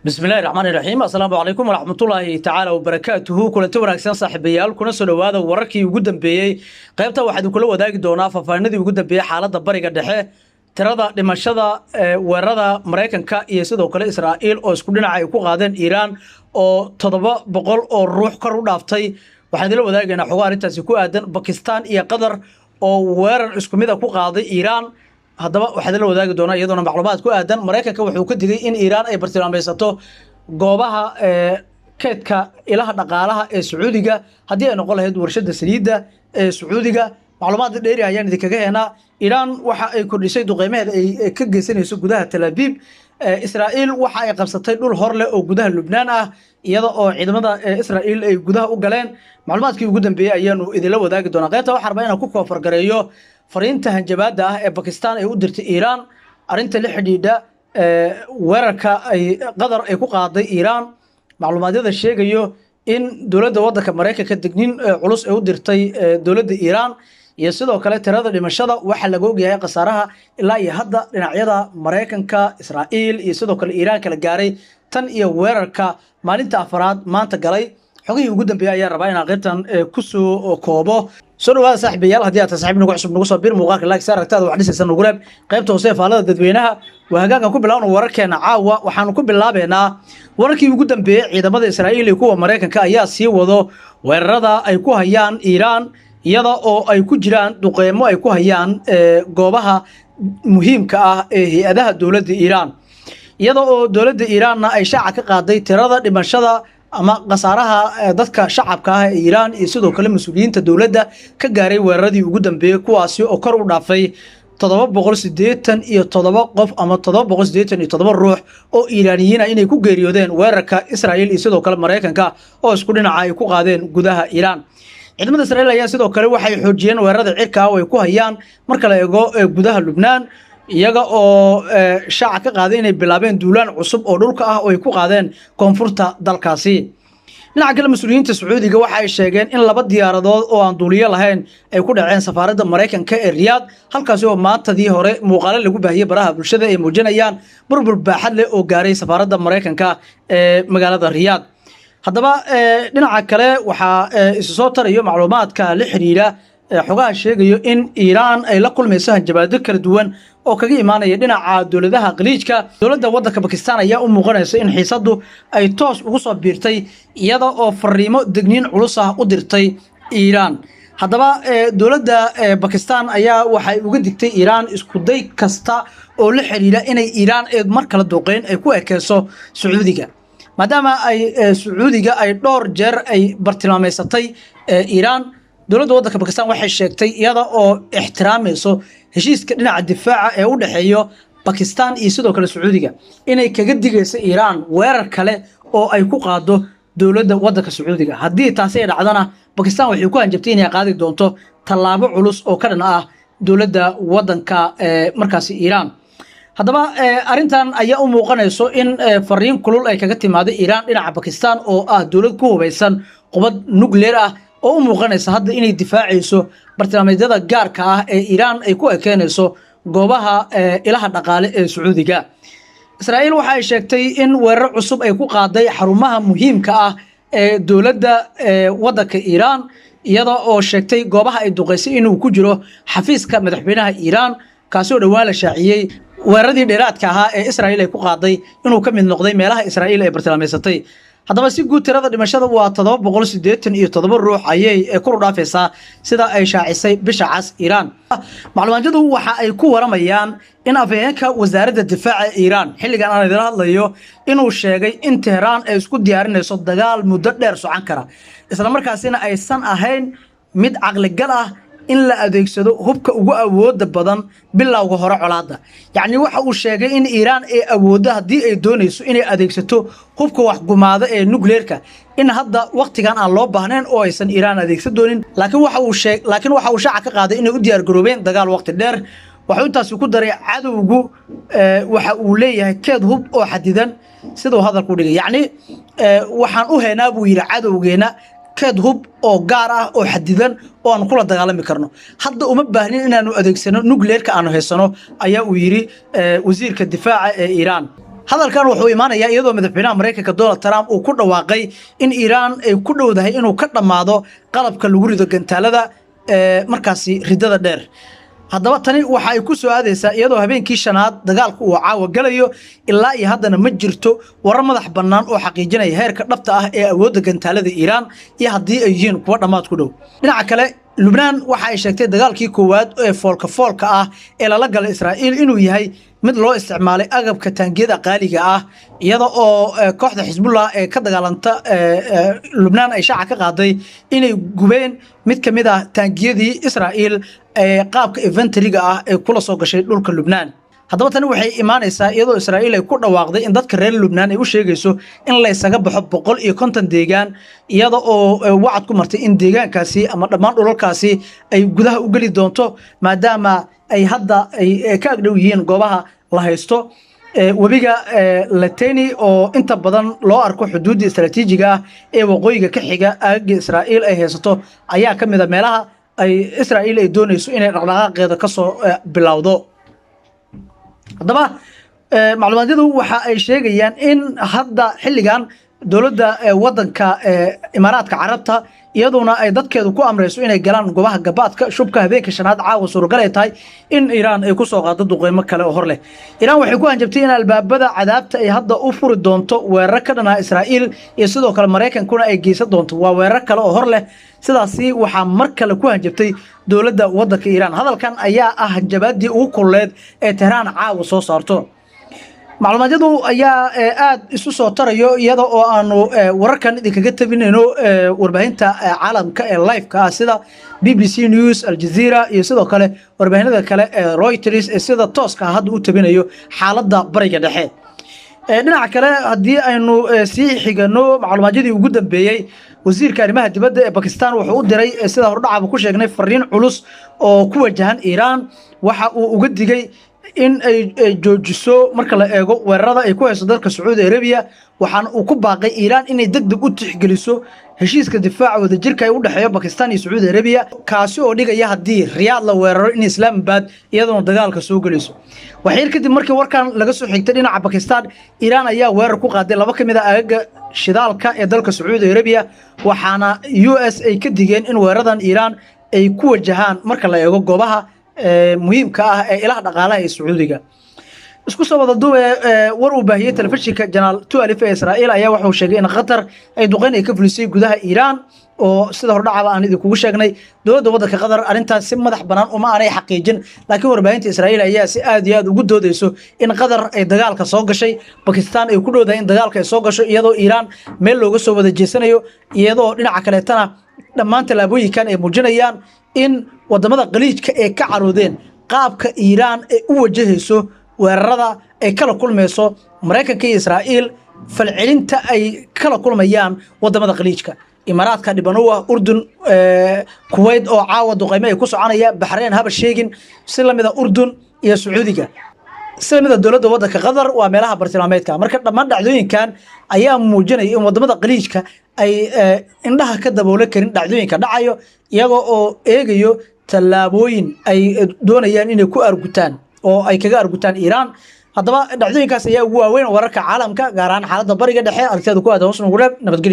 بسم الله الرحمن الرحيم السلام عليكم ورحمة الله تعالى وبركاته كل توركسان صاحبيال كنا سو dhawaada wararkii ugu dambeeyay qaybta waxaad kula wadaagi doonaa faafaanadii ugu dambeeyay xaaladda bariga dhexe tirada dhimashada weerarada Mareykanka iyo sidoo kale Israa'iil oo isku dhinac ay ku qaadeen Iran oo 700 oo ruux kor u dhaaftay waxaan idin wadaagaynaa xogo arintaasi ku aadan Pakistan iyo Qatar oo weerar isku mid ah ku qaaday Iran haddaba waxaad la wadaagi doonaa iyadoo macluumaad ku aadan Mareykanka wuxuu ka digay in Iran ay bartilmaameedsato goobaha keedka ilaha dhaqaalaha ee Sacuudiga hadii ay noqon lahayd warshada saliidda ee Sacuudiga macluumaad dheeri ayaan idinkaga heenaa Iran waxa ay kordhisay duqeymaheeda ay ka geysanayso gudaha Tel Aviv Israa'iil waxa ay qabsatay dhul hor leh oo gudaha Lebanon ah iyada oo ciidamada Israa'iil ay gudaha u galeen macluumaadkii ugu dambeeyay ayaanu idin la wadaagi doonaa qaybta waxa rabaa inaan ku koofar gareeyo fariinta hanjabaada ah ee Pakistan ay u dirtay Iran arinta la xidhiidha weerarka ay Qatar ay ku qaaday Iran macluumaadada sheegayo in dawladda waddanka Mareykanka digniin culus ay u dirtay dawladda Iran iyo sidoo kale tirada dhimashada waxa laga ogyahay qasaaraha ilaa iyo hadda dhinacyada Mareykanka Israa'iil iyo sidoo kale Iran kala gaaray tan iyo weerarka maalinta afraad maanta galay xogihii ugu dambeeyay ayaa rabaa inaan qaybtan ku soo koobo soo dhawaada saaxiibayaal haddii aad saaxiib nagu cusub nagu soo bir muuqaalka like saaragtaada wax dhisaysan ugu reeb qaybta hoose ee faalada dadweynaha waa hagaagan ku bilaawno wararkeena caawa waxaanu ku bilaabeynaa wararkii ugu dambeeyay ciidamada Israa'iil iyo kuwa Mareykanka ayaa sii wado weerarada ay ku hayaan Iran iyada oo ay ku jiraan duqeymo ay ku hayaan goobaha muhiimka ah ee hay'adaha dawladda Iran iyada oo dawladda Iranna ay shaaca ka qaaday tirada dhimashada ama qasaaraha dadka shacabka ah ee Iran iyo sidoo kale mas'uuliyiinta dawladda ka gaaray weeraradii ugu dambeeyay kuwaasi oo kor u dhaafay 787 qof ama 787 ruux oo Iiraaniyiin ah inay ku geeriyoodeen weerarka Israa'iil iyo sidoo kale Mareykanka oo isku dhinac ay ku qaadeen gudaha Iran ciidamada Israa'iil ayaa sidoo kale waxay xoojiyeen weerarada cirka ah oo ay ku hayaan marka la eego gudaha Lebanon iyaga oo shaaca ka qaaday inay bilaabeen duulaan cusub oo dhulka ah oo ay ku qaadeen koonfurta dalkaasi dhinaca kale mas'uuliyiinta Sacuudiga waxa ay sheegeen in laba diyaaradood oo aan duuliye lahayn ay ku dhaceen safaaradda Mareykanka ee Riyadh halkaas oo maantadii hore muuqaalo lagu baahiyay baraha bulshada ay muujinayaan burbur baaxad leh oo gaaray safaaradda Mareykanka ee magaalada Riyadh haddaba dhinaca kale waxa isu soo tarayo macluumaadka la xiriira xogaha sheegayo in Iran ay la kulmayso hanjabaado kala duwan oo kaga imaanaya dhinaca dawladaha qaliijka dawladda waddanka Pakistan ayaa u muuqanaysa in xiisadu ay toos ugu soo biirtay iyada oo fariimo digniin culus ah u dirtay Iran haddaba dawladda Pakistan ayaa waxay uga digtay Iran isku day kasta oo la xiriira inay Iran mar kala duqeyn ay ku ekeyso Sacuudiga maadaama ay Sacuudiga ay dhowr jeer ay bartilmaameysatay Iran dawladda waddanka Pakistan waxay sheegtay iyada oo ixtiraamayso heshiiska dhinaca difaaca ee u dhaxeeyo Pakistan iyo sidoo kale Sacuudiga inay kaga digayso Iran weerar kale oo ay ku qaado dawladda waddanka Sacuudiga haddii taasi ay dhacdana Pakistan waxay ku hanjabtay inay qaadi doonto tallaabo culus oo ka dhan ah dawladda waddanka markaasi Iran haddaba arintan ayaa u muuqanayso in fariin kulul ay kaga timaado Iran dhinaca Pakistan oo ah dawlad ku hubeysan qubad nuclear ah oo u muuqanaysa hadda inay difaacayso bartilmaameedyada gaarka ah ee Iran ay ku ekeenayso goobaha ilaha dhaqaale ee Sacuudiga Israa'iil waxa ay sheegtay in weerar cusub ay ku qaaday xarumaha muhiimka ah ee dawladda waddanka Iran iyada oo sheegtay goobaha ay duqeysay inuu ku jiro xafiiska madaxweynaha Iran kaasi oo dhawaan la shaaciyay weeraradii dheeraadka ahaa ee Israa'iil ay ku qaaday inuu ka mid noqday meelaha Israa'iil ay bartilmaameysatay haddaba si guud tirada dhimashada waa 787 ruux ayay kor u dhaafaysaa sida ay shaacisay bisha cas Iran macluumaadadu waxa ay ku waramayaan in afhayeenka wasaaradda difaaca Iran xilligan aan idin hadlayo inuu sheegay in Tehran ay isku diyaarinayso dagaal muddo dheer socon kara isla markaasina aysan ahayn mid caqli gal ah in la adeegsado hubka ugu awooda badan bilowga hore colaada yacni waxa uu sheegay in Iran ay awoodo hadii ay doonayso inay adeegsato hubka wax gumaada ee nuclearka in hadda waqtigan aan loo baahnayn oo aysan Iran adeegsan doonin laakiin waxa uu shaaca ka qaaday inay u diyaar garoobeen dagaal waqti dheer waxa intaas ku daray cadowgu waxa uu leeyahay keed hub oo xadidan sidoo hadalku dhigay yacni waxaan u heynaa buu yiri cadowgeena keed hub oo gaar ah oo xadidan oo aan kula dagaalami karno hadda uma baahnin inaanu adeegsano nuclearka aanu haysano ayaa uu yiri wasiirka difaaca ee Iran hadalkan wuxuu imaanayaa iyadoo madaxweynaha Mareykanka Donald Trump uu ku dhawaaqay in Iran ay ku dhowdahay inuu ka dhamaado qalabka lagu rido gantaalada markaasi ridada dheer. haddaba tani waxa ay ku soo aadaysaa iyadoo habeenkii shanaad dagaalku uu caawa galayo ilaa iyo haddana ma jirto warar madax bannaan oo xaqiijinaya heerka dhabta ah ee awoodda gantaalada Iran iyo haddii ay yihiin kuwa dhammaad ku dhow. dhinaca kale Lubnaan waxa ay sheegtay dagaalkii koowaad ee foolka ah ee lala galay Israa'iil inuu yahay mid loo isticmaalay agabka taangiyada qaaliga ah iyada oo kooxda Xisbullah ee ka dagaalanta Lubnaan ay shaaca ka qaaday inay gubeen mid kamid ah taangiyadii Israa'iil qaabka inventory-ga ah ee kula soo gashay dhulka Lubnaan. haddaba tani waxay imaanaysaa iyadoo Israa'iil ay ku dhawaaqday in dadka reer Lubnaan ay u sheegayso in la isaga baxo 150 deegaan iyada oo wacad ku martay in deegaankaasi ama dhammaan dhulalkaasi ay gudaha u gali doonto maadaama ay hadda ay ka agdhow yihiin goobaha la haysto webiga Latani oo inta badan loo arko xuduudda istaraatiijiga ah ee waqooyiga ka xiga aagga Israa'iil ay haysato ayaa kamid ah meelaha ay Israa'iil ay doonayso inay dhaqdhaqaaqeeda ka soo bilowdo. haddaba macluumaadadu waxa ay sheegayaan in hadda xilligan dowladda wadanka Imaaraadka Carabta iyaduna ay dadkeedu ku amreyso inay galaan goobaha gabaadka shubka habeenka shanaad caawa suuragal ay tahay in Iran ay ku soo qaado duqeymo kale oo hor leh. Iran waxay ku hanjabtay in albaabada cadaabta ay hadda u furi doonto weerar ka dhan ah Israa'iil iyo sidoo kale Mareykankuna ay geysan doonto waa weerar kale oo hor leh. sidaasi waxaa mar kale ku hanjabtay dowladda wadanka Iran. hadalkan ayaa ah hanjabaadii ugu kulleed ee Tehran caawa soo saarto. macluumaadadu ayaa aad isu soo tarayo iyada oo aanu wararkan idinkaga tabinayno warbaahinta caalamka ee live-ka ah sida BBC News, Al Jazeera iyo sidoo kale warbaahinada kale ee Reuters ee sida tooska hadda u tabinayo xaaladda bariga dhexe. dhinaca kale haddii aynu sii xigano macluumaadadii ugu dambeeyay wasiirka arrimaha dibadda ee Pakistan wuxuu u diray sida hordhacaba ku sheegnay fariin culus oo ku wajahan Iran. waxa uu uga digay in ay joojiso marka la eego weerarada ay ku hayso dalka Saudi Arabia waxaan uu ku baaqay Iran inay degdeg u tixgeliso heshiiska difaaca wadajirka ee u dhaxeeya Pakistan iyo Saudi Arabia kaasi oo dhigaya haddii Riyadh la weeraro in Islamabad iyadoo dagaalka soo galiso. waxyar kadib markii warkan laga soo xigtay dhinaca Pakistan Iran ayaa weerar ku qaaday laba kamid ah aagga shidaalka ee dalka Saudi Arabia waxaana US ay ka digeen in weeraradan Iran ay ku wajahaan marka la eego goobaha muhiimka ah ee ilaha dhaqaalaha ee Sacuudiga. isku soo wada duubay war uu baahiyay telefishinka Channel 12 ee Israa'iil ayaa wuxuu sheegay in Qatar ay duqeyn ay ka fulisay gudaha Iran oo sida hordhacaba aan idinku sheegnay dowladda wadanka Qatar arintaas si madax banaan uma aanay xaqiijin laakiin warbaahinta Israa'iil ayaa si aad iyo aad ugu doodayso in Qatar ay dagaalka soo gashay Pakistan ay ku dhowdahay in dagaalka ay soo gasho iyadoo Iran meel looga soo wada jeesanayo iyadoo dhinaca kale tana dhammaan talaabooyinkan ay muujinayaan in wadamada qaliijka ee ka caroodeen qaabka Iran ay u wajahayso weerarada ay kala kulmayso Mareykanka iyo Israa'iil falcelinta ay kala kulmayaan wadamada qaliijka Imaaraadka Dhibanowa Urdun Kuwait oo caawa duqeymo ay ku soconaya Bahrain haba sheegin si lamida Urdun iyo Sacuudiga سنة الدولة وضع كقدر وعملها برتلاميتها مركز لما دعوين كان أيام موجنة يوم وضع مدى قليشك أي إنها كذا بولكرين دعوين كان دعيو يجو إيجيو تلابوين أي دون يعني إنه كو أرجوتان أو أي كجا أرجوتان إيران هذا دعوين كاس يا وين ورك عالم كجاران حالة بريء ده حياة أكتر كوا ده وصلنا قريب نبتقول